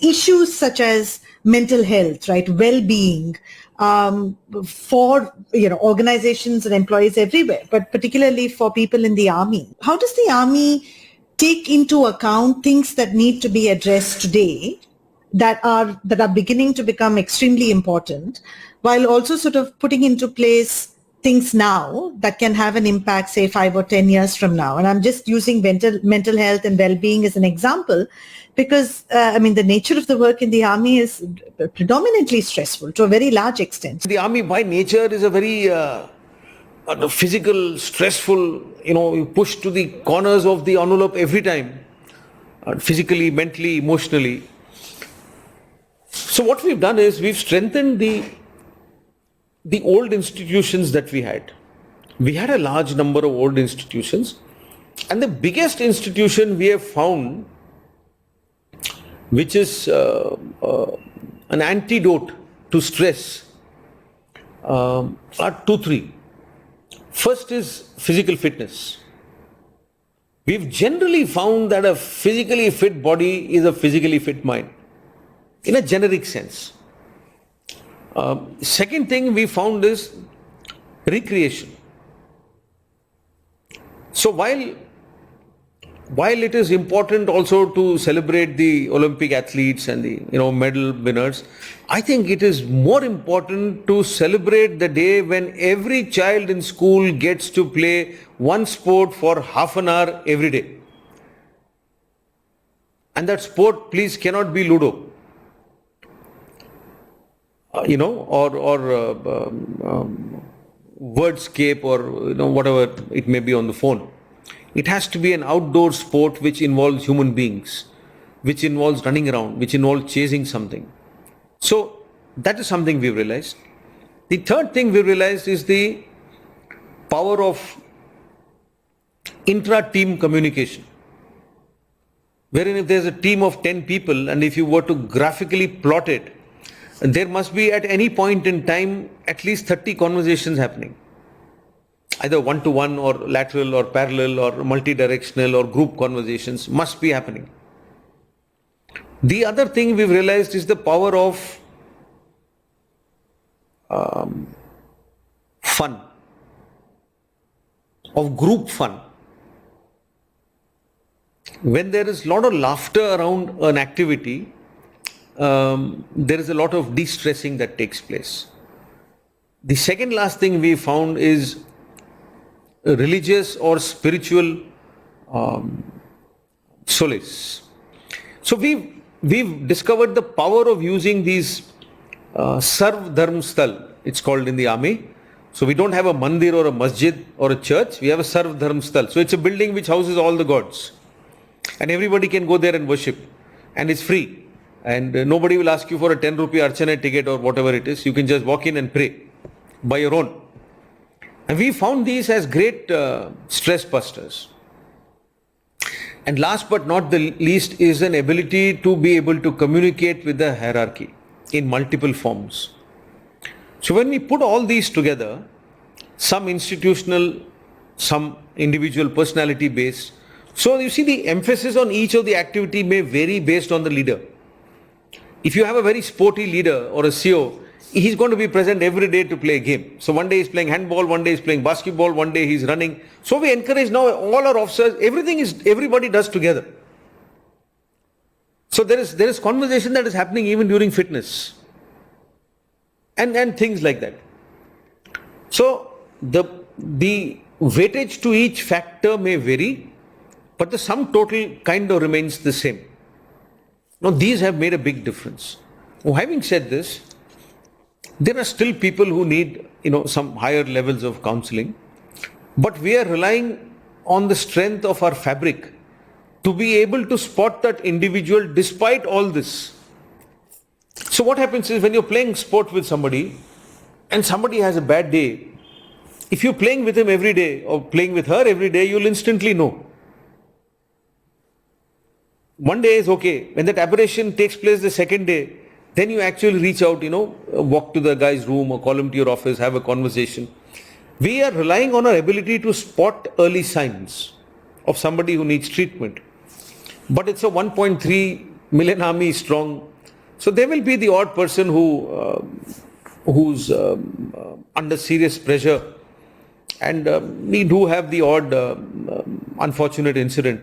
issues such as mental health, right, well-being, for organizations and employees everywhere, but particularly for people in the army. How does the army take into account things that need to be addressed today that are beginning to become extremely important, while also sort of putting into place things now that can have an impact, say 5 or 10 years from now? And I'm just using mental health and well-being as an example because the nature of the work in the army is predominantly stressful to a very large extent. The army by nature is a very physical, stressful, you push to the corners of the envelope every time, physically, mentally, emotionally. So what we've done is we've strengthened the old institutions that we had. We had a large number of old institutions, and the biggest institution we have found, which is an antidote to stress, are 2-3. First is physical fitness. We've generally found that a physically fit body is a physically fit mind, in a generic sense. Second thing we found is recreation. So while it is important also to celebrate the Olympic athletes and the medal winners, I think it is more important to celebrate the day when every child in school gets to play one sport for half an hour every day. And that sport, please, cannot be Ludo. Or wordscape, or whatever it may be on the phone. It has to be an outdoor sport which involves human beings, which involves running around, which involves chasing something. So that is something we've realized. The third thing we realized is the power of intra-team communication. Wherein if there's a team of 10 people, and if you were to graphically plot it, there must be at any point in time at least 30 conversations happening. Either one-to-one or lateral or parallel or multi-directional or group conversations must be happening. The other thing we've realized is the power of fun, of group fun. When there is a lot of laughter around an activity, there is a lot of de-stressing that takes place. The second last thing we found is religious or spiritual solace. So we've discovered the power of using these Sarv Dharm Sthal, it's called in the army. So we don't have a mandir or a masjid or a church, we have a Sarv Dharm Sthal. So it's a building which houses all the gods. And everybody can go there and worship. And it's free. And nobody will ask you for a 10 rupee archana ticket or whatever it is. You can just walk in and pray by your own. And we found these as great stress busters. And last but not the least is an ability to be able to communicate with the hierarchy in multiple forms. So when we put all these together, some institutional, some individual personality based, so you see the emphasis on each of the activity may vary based on the leader. If you have a very sporty leader or a CEO, he's going to be present every day to play a game. So one day he's playing handball, one day he's playing basketball, one day he's running. So we encourage now all our officers, everybody does together. So there is conversation that is happening even during fitness. And things like that. So the weightage to each factor may vary, but the sum total kind of remains the same. Now these have made a big difference. Now, having said this, there are still people who need, some higher levels of counseling, but we are relying on the strength of our fabric to be able to spot that individual despite all this. So what happens is when you're playing sport with somebody and somebody has a bad day, if you're playing with him every day or playing with her every day, you'll instantly know. One day is okay. When that aberration takes place the second day, then you actually reach out, walk to the guy's room or call him to your office, have a conversation. We are relying on our ability to spot early signs of somebody who needs treatment. But it's a 1.3 million army is strong. So there will be the odd person who's under serious pressure, and we do have the odd unfortunate incident.